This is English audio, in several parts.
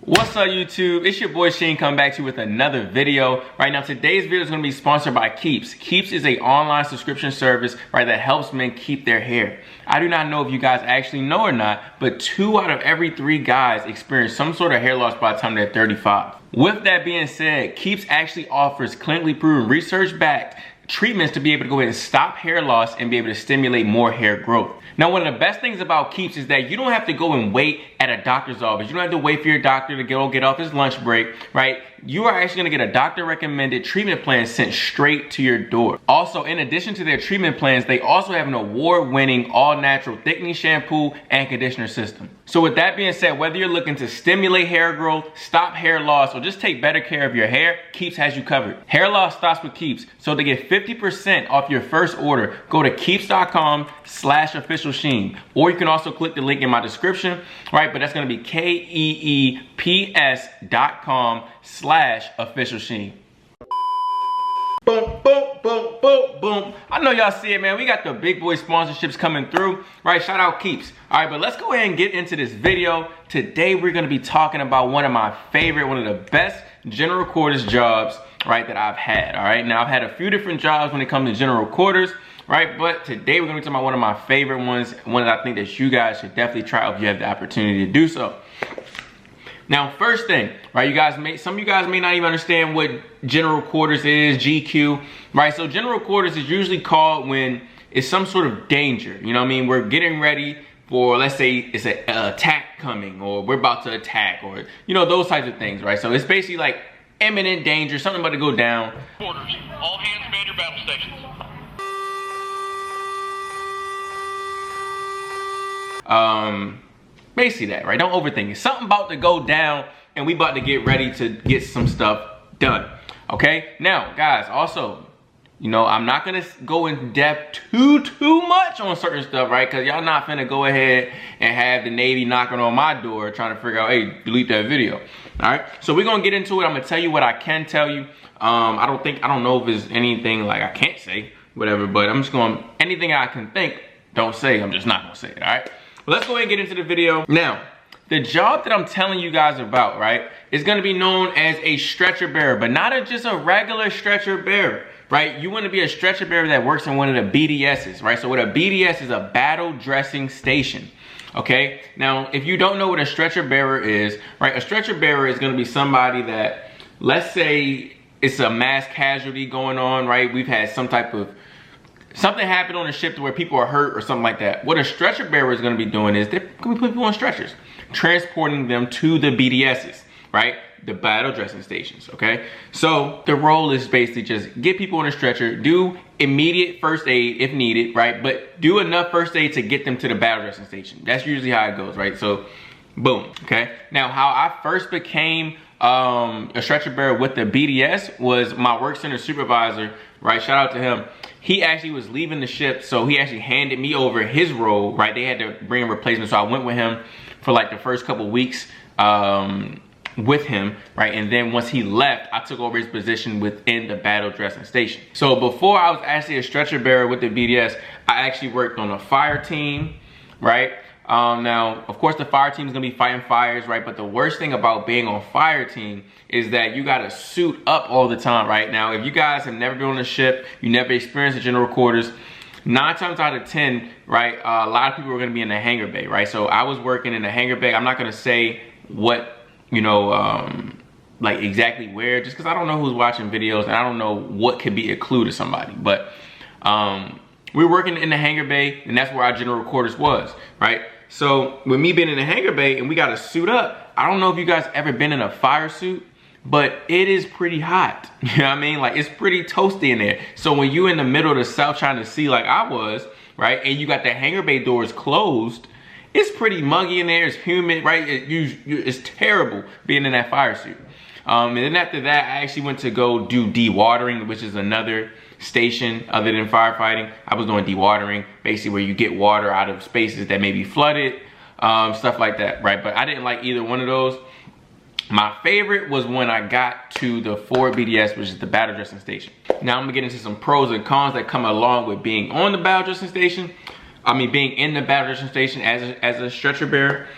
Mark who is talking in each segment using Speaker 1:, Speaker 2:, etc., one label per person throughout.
Speaker 1: What's up YouTube? It's your boy Shim coming back to you with another video. Right now, today's video is going to be sponsored by Keeps. Keeps is an online subscription service, right, that helps men keep their hair. I do not know if you guys actually know or not, but 2 out of every 3 guys experience some sort of hair loss by the time they're 35. With that being said, Keeps actually offers clinically proven, research-backed treatments to be able to go ahead and stop hair loss and be able to stimulate more hair growth. Now, one of the best things about Keeps is that you don't have to go and wait at a doctor's office. You don't have to wait for your doctor to get off his lunch break, right? You are actually gonna get a doctor recommended treatment plan sent straight to your door. Also, in addition to their treatment plans, they also have an award-winning all-natural thickening shampoo and conditioner system. So with that being said, whether you're looking to stimulate hair growth, stop hair loss, or just take better care of your hair, Keeps has you covered. Hair loss stops with Keeps. So to get 50% off your first order, go to keeps.com/officialshim. Or you can also click the link in my description, right? But that's gonna be keeps.com/officialshim. Boom, boom, boom, boom, boom. I know y'all see it, man. We got the big boy sponsorships coming through, right? Shout out Keeps. All right, but let's go ahead and get into this video. Today, we're gonna be talking about one of the best general quarters jobs, right, that I've had, all right? Now, I've had a few different jobs when it comes to general quarters, right? But today, we're gonna be talking about one of my favorite ones, one that I think that you guys should definitely try if you have the opportunity to do so. Now, first thing, right, some of you guys may not even understand what general quarters is, GQ, right? So general quarters is usually called when it's some sort of danger, you know what I mean? We're getting ready for, let's say it's an attack coming, or we're about to attack, or, you know, those types of things, right? So it's basically like imminent danger, something about to go down.
Speaker 2: Quarters, all hands man your battle stations.
Speaker 1: Basically that, right? Don't overthink it. Something about to go down and we about to get ready to get some stuff done, okay? Now, guys, also, you know, I'm not gonna go in depth too much on certain stuff, right? Because y'all not finna go ahead and have the Navy knocking on my door trying to figure out, hey, delete that video, all right? So we're gonna get into it. I'm gonna tell you what I can tell you. I don't know if there's anything like I can't say, whatever, but I'm just going, anything I can think, don't say, I'm just not gonna say it, all right? Let's go ahead and get into the video. Now, the job that I'm telling you guys about, right, is gonna be known as a stretcher bearer, but not just a regular stretcher bearer, right? You wanna be a stretcher bearer that works in one of the BDSs, right? So what a BDS is, a battle dressing station, okay? Now, if you don't know what a stretcher bearer is, right, a stretcher bearer is gonna be somebody that, let's say it's a mass casualty going on, right? We've had something happened on a ship to where people are hurt or something like that. What a stretcher bearer is gonna be doing is they're gonna be putting people on stretchers, transporting them to the BDSs, right? The battle dressing stations, okay? So the role is basically just get people on a stretcher, do immediate first aid if needed, right? But do enough first aid to get them to the battle dressing station. That's usually how it goes, right? So boom, okay? Now, how I first became a stretcher bearer with the BDS was my work center supervisor, right? Shout out to him. He actually was leaving the ship, so he actually handed me over his role, right? They had to bring a replacement, so I went with him for like the first couple weeks with him, right? And then once he left, I took over his position within the battle dressing station. So before I was actually a stretcher bearer with the BDS, I actually worked on a fire team, right? Now, of course, the fire team is gonna be fighting fires, right? But the worst thing about being on fire team is that you gotta suit up all the time, right? Now, if you guys have never been on a ship, you never experienced the general quarters, 9 times out of 10, right, a lot of people are gonna be in the hangar bay, right? So I was working in the hangar bay. I'm not gonna say what, you know, like exactly where, just because I don't know who's watching videos and I don't know what could be a clue to somebody. But we were working in the hangar bay, and that's where our general quarters was, right? So with me being in the hangar bay and we got to suit up, I don't know if you guys ever been in a fire suit, but it is pretty hot. You know what I mean? Like, it's pretty toasty in there. So when you in the middle of the south trying to see like I was, right, and you got the hangar bay doors closed, it's pretty muggy in there, it's humid, right? It's terrible being in that fire suit. And then after that, I actually went to go do dewatering, which is another station other than firefighting. I was doing dewatering, basically where you get water out of spaces that may be flooded, stuff like that, right? But I didn't like either one of those. My favorite was when I got to the 4 BDS, which is the battle dressing station. Now I'm gonna get into some pros and cons that come along with being on the battle dressing station. I mean, being in the battle dressing station as a stretcher bearer.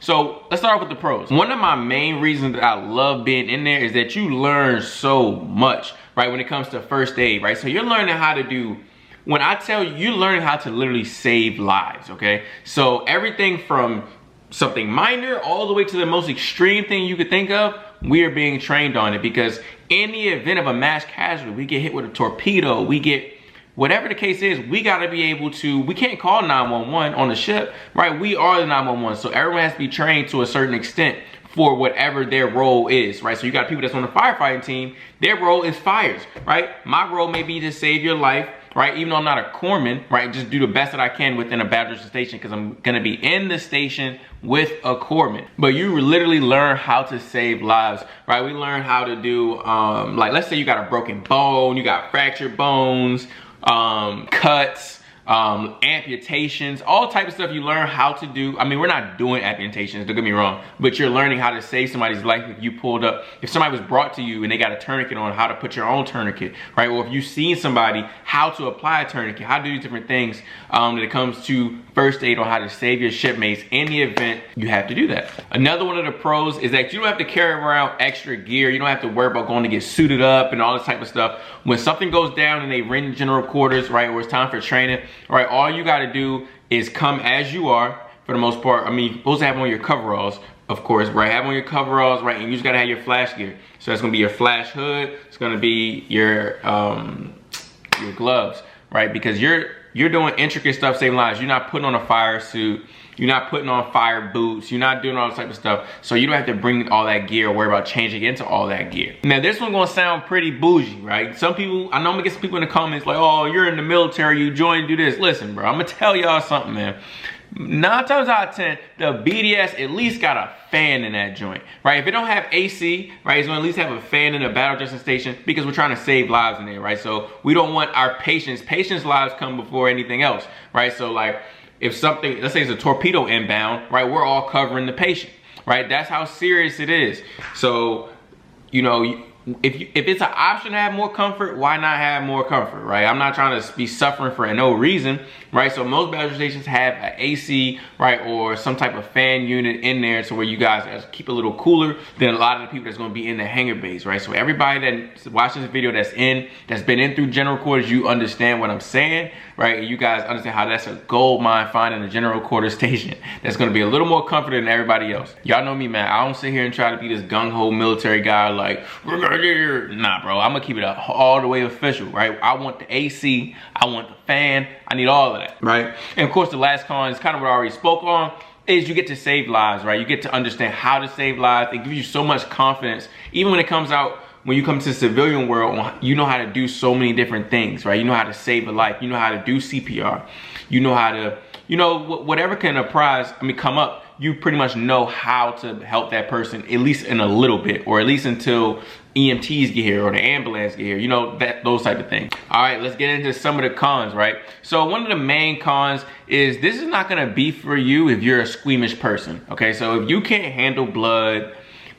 Speaker 1: So let's start off with the pros. One of my main reasons that I love being in there is that you learn so much, right, when it comes to first aid, right? So you're learning how to do, when I tell you, you're learning how to literally save lives, okay? So everything from something minor all the way to the most extreme thing you could think of, we are being trained on it, because in the event of a mass casualty, we get hit with a torpedo, we get whatever the case is, we got to be able to, we can't call 911 on the ship, right? We are the 911, so everyone has to be trained to a certain extent for whatever their role is, right? So you got people that's on the firefighting team, their role is fires, right? My role may be to save your life, right? Even though I'm not a corpsman, right? Just do the best that I can within a battle station, because I'm gonna be in the station with a corpsman. But you literally learn how to save lives, right? We learn how to do, like, let's say you got a broken bone, you got fractured bones, cuts, amputations, all type of stuff you learn how to do. I mean, we're not doing amputations, don't get me wrong, but you're learning how to save somebody's life if you pulled up, if somebody was brought to you and they got a tourniquet on, how to put your own tourniquet, right? Or if you've seen somebody, how to apply a tourniquet, how to do different things when it comes to first aid, on how to save your shipmates in the event you have to do that. Another one of the pros is that you don't have to carry around extra gear. You don't have to worry about going to get suited up and all this type of stuff. When something goes down and they ring general quarters, right, or it's time for training, right, all you got to do is come as you are for the most part. I mean, you're supposed to have on your coveralls, of course, right? Have on your coveralls, right? And you just got to have your flash gear. So that's going to be your flash hood. It's going to be your gloves, right? Because you're doing intricate stuff saving lives. You're not putting on a fire suit. You're not putting on fire boots. You're not doing all this type of stuff. So you don't have to bring all that gear or worry about changing into all that gear. Now, this one's gonna sound pretty bougie, right? Some people, I know I'm gonna get some people in the comments like, oh, you're in the military, you joined, do this. Listen, bro, I'm gonna tell y'all something, man. 9 times out of 10, the BDS at least got a fan in that joint, right? If it don't have AC, right, it's gonna at least have a fan in the battle dressing station, because we're trying to save lives in there, right? So we don't want our patients' lives come before anything else, right? So like, if something, let's say it's a torpedo inbound, right, we're all covering the patient, right? That's how serious it is. So, you know, if it's an option to have more comfort, why not have more comfort, right? I'm not trying to be suffering for no reason, right? So most battle stations have an AC, right, or some type of fan unit in there, so where you guys keep a little cooler than a lot of the people that's going to be in the hangar base, right? So everybody that's watching this video that's been in through general quarters, you understand what I'm saying, right? And you guys understand how that's a gold mine finding a general quarters station that's going to be a little more comfortable than everybody else. Y'all know me, man. I don't sit here and try to be this gung-ho military guy like, nah, bro, I'm gonna keep it all the way official, right? I want the AC, I want the fan, I need all of that, right? And of course, the last con is kind of what I already spoke on, is you get to save lives, right? You get to understand how to save lives. It gives you so much confidence, even when it comes out, when you come to the civilian world, you know how to do so many different things, right? You know how to save a life, you know how to do CPR, you know how to, you know, whatever can come up, you pretty much know how to help that person, at least in a little bit, or at least until EMTs get here or the ambulance get here, you know, those type of things. All right, let's get into some of the cons, right? So one of the main cons is this is not gonna be for you if you're a squeamish person, okay? So if you can't handle blood,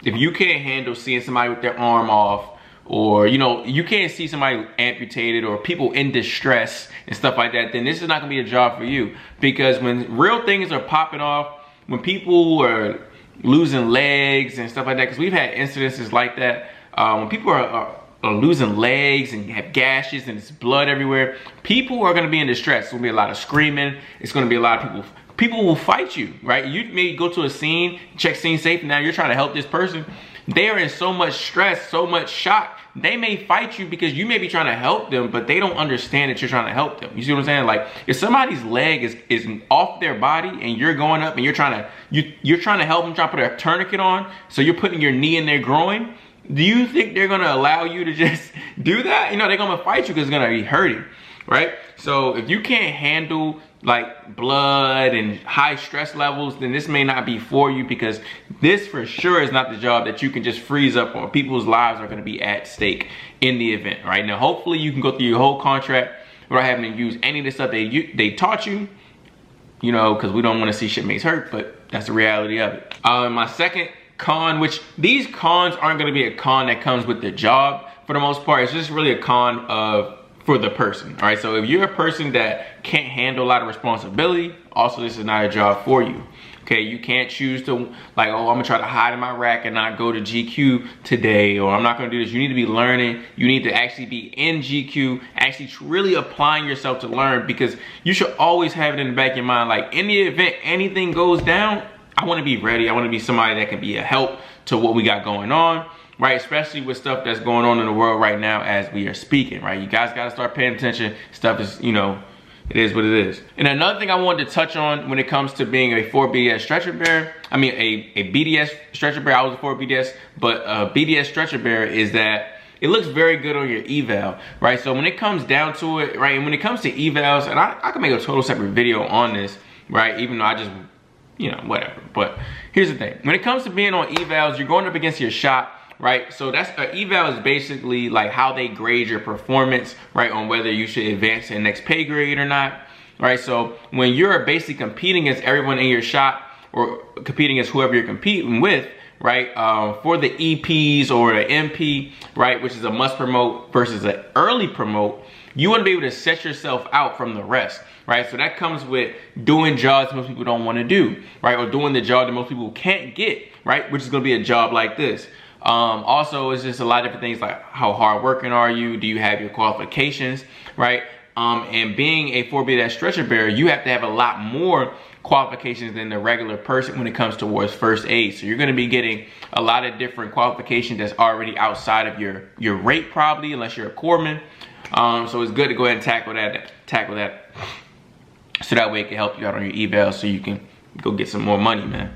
Speaker 1: if you can't handle seeing somebody with their arm off, or, you know, you can't see somebody amputated or people in distress and stuff like that, then this is not gonna be a job for you. Because when real things are popping off, when people are losing legs and stuff like that, because we've had incidences like that, when people are losing legs and have gashes and it's blood everywhere, people are gonna be in distress. It's gonna be a lot of screaming. It's gonna be a lot of people will fight you, right? You may go to a scene, check scene safe, now you're trying to help this person. They are in so much stress, so much shock, they may fight you because you may be trying to help them, but they don't understand that you're trying to help them. You see what I'm saying? Like, if somebody's leg is off their body and you're going up and you're trying to help them, trying to put a tourniquet on, so you're putting your knee in their groin, do you think they're gonna allow you to just do that? You know, they're gonna fight you because it's gonna be hurting, right? So if you can't handle like blood and high stress levels, then this may not be for you, because this for sure is not the job that you can just freeze up on. People's lives are gonna be at stake in the event, right? Now, hopefully you can go through your whole contract without having to use any of the stuff they taught you, you know, because we don't wanna see shipmates hurt, but that's the reality of it. My second con, which these cons aren't gonna be a con that comes with the job for the most part, it's just really a con for the person, all right? So if you're a person that can't handle a lot of responsibility, also this is not a job for you. Okay, you can't choose to like, oh, I'm gonna try to hide in my rack and not go to GQ today, or I'm not gonna do this. You need to be learning. You need to actually be in GQ, actually really applying yourself to learn, because you should always have it in the back of your mind, like in the event anything goes down, I wanna be ready. I wanna be somebody that can be a help to what we got going on, right? Especially with stuff that's going on in the world right now as we are speaking, right? You guys gotta start paying attention. Stuff is, you know, it is what it is. And another thing I wanted to touch on when it comes to being a 4BDS stretcher bearer, I mean a BDS stretcher bearer, I was a 4BDS, but a BDS stretcher bearer is that it looks very good on your eval, right? So when it comes down to it, right, and when it comes to evals, and I can make a total separate video on this, right, even though I just, you know, whatever. But here's the thing. When it comes to being on evals, you're going up against your shot, right? So that's eval is basically like how they grade your performance, right, on whether you should advance to the next pay grade or not, right? So when you're basically competing against everyone in your shot, or competing against whoever you're competing with, right, for the EPs or the MP, right, which is a must promote versus an early promote, you want to be able to set yourself out from the rest, right? So that comes with doing jobs most people don't want to do, right? Or doing the job that most people can't get, right? Which is going to be a job like this. Also, it's just a lot of different things, like how hard working are you? Do you have your qualifications, right? And being a 4BDS stretcher bearer, you have to have a lot more qualifications than the regular person when it comes towards first aid. So you're going to be getting a lot of different qualifications that's already outside of your rate, probably, unless you're a corpsman. So it's good to go ahead and tackle that, so that way it can help you out on your eval, so you can go get some more money, man.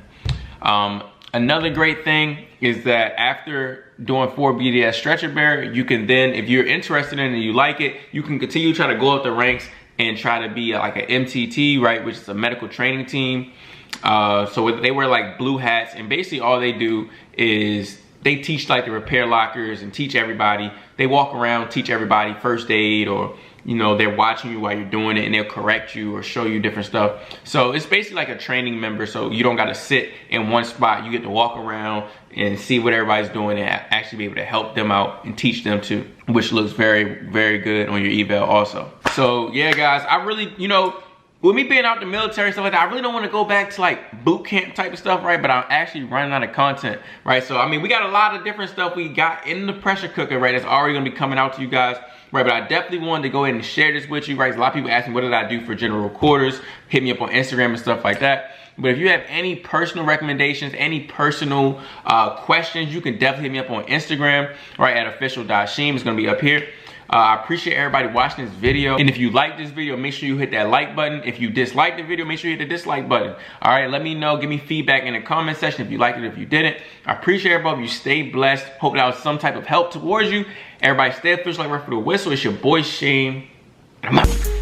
Speaker 1: Another great thing is that after doing 4BDS stretcher bearer, you can then, if you're interested in it and you like it, you can continue to try to go up the ranks and try to be like an MTT, right, which is a medical training team. So they wear like blue hats, and basically all they do is they teach like the repair lockers and teach everybody. They walk around, teach everybody first aid, or, you know, they're watching you while you're doing it, and they'll correct you or show you different stuff. So it's basically like a training member, so you don't got to sit in one spot. You get to walk around and see what everybody's doing and actually be able to help them out and teach them too, which looks very, very good on your eval also. So yeah, guys, I really, you know, with me being out the military and stuff like that, I really don't want to go back to like boot camp type of stuff, right? But I'm actually running out of content, right? So, I mean, we got a lot of different stuff we got in the pressure cooker, right? That's already going to be coming out to you guys, right? But I definitely wanted to go ahead and share this with you, right? A lot of people ask me, what did I do for general quarters? Hit me up on Instagram and stuff like that. But if you have any personal recommendations, any personal questions, you can definitely hit me up on Instagram, right, at official.shim. It's going to be up here. I appreciate everybody watching this video. And if you like this video, make sure you hit that like button. If you dislike the video, make sure you hit the dislike button. All right, let me know. Give me feedback in the comment section if you liked it, if you didn't. I appreciate everybody. You stay blessed. Hope that was some type of help towards you. Everybody stay official like right for the whistle. It's your boy Shim. I'm out.